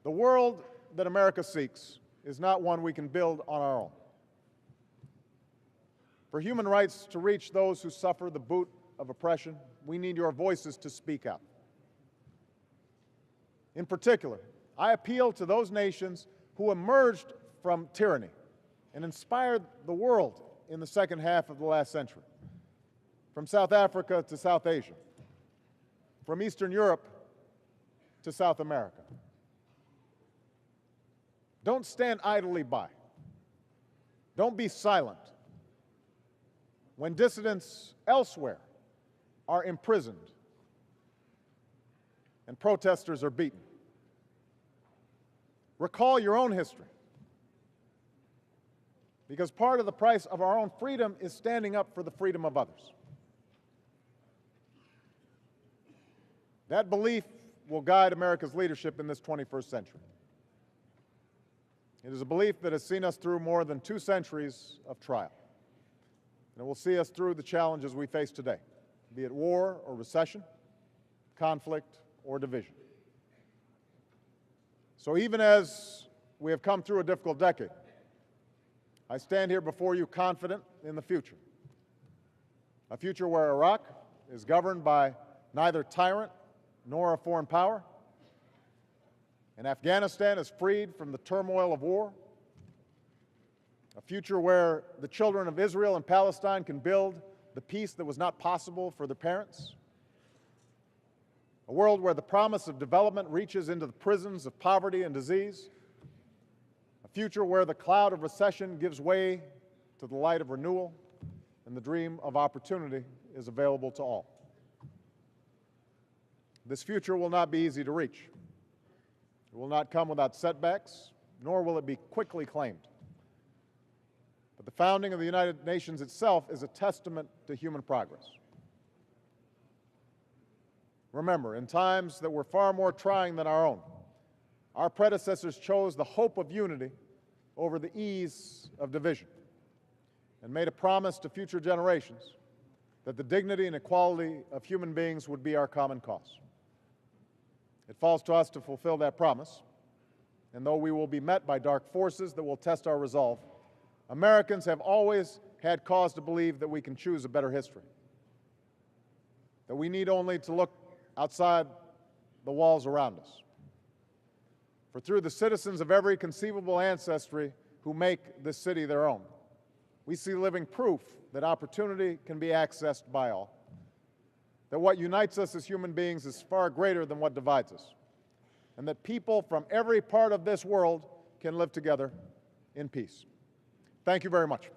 The world that America seeks is not one we can build on our own. For human rights to reach those who suffer the boot of oppression, we need your voices to speak out. In particular, I appeal to those nations who emerged from tyranny and inspired the world in the second half of the last century, from South Africa to South Asia, from Eastern Europe to South America. Don't stand idly by. Don't be silent when dissidents elsewhere are imprisoned and protesters are beaten. Recall your own history, because part of the price of our own freedom is standing up for the freedom of others. That belief will guide America's leadership in this 21st century. It is a belief that has seen us through more than 2 centuries of trial, and it will see us through the challenges we face today, be it war or recession, conflict or division. So even as we have come through a difficult decade, I stand here before you confident in the future, a future where Iraq is governed by neither tyrant nor a foreign power, and Afghanistan is freed from the turmoil of war, a future where the children of Israel and Palestine can build the peace that was not possible for their parents, a world where the promise of development reaches into the prisons of poverty and disease, a future where the cloud of recession gives way to the light of renewal, and the dream of opportunity is available to all. This future will not be easy to reach. It will not come without setbacks, nor will it be quickly claimed. But the founding of the United Nations itself is a testament to human progress. Remember, in times that were far more trying than our own, our predecessors chose the hope of unity over the ease of division and made a promise to future generations that the dignity and equality of human beings would be our common cause. It falls to us to fulfill that promise, and though we will be met by dark forces that will test our resolve, Americans have always had cause to believe that we can choose a better history, that we need only to look outside the walls around us. For through the citizens of every conceivable ancestry who make this city their own, we see living proof that opportunity can be accessed by all, that what unites us as human beings is far greater than what divides us, and that people from every part of this world can live together in peace. Thank you very much.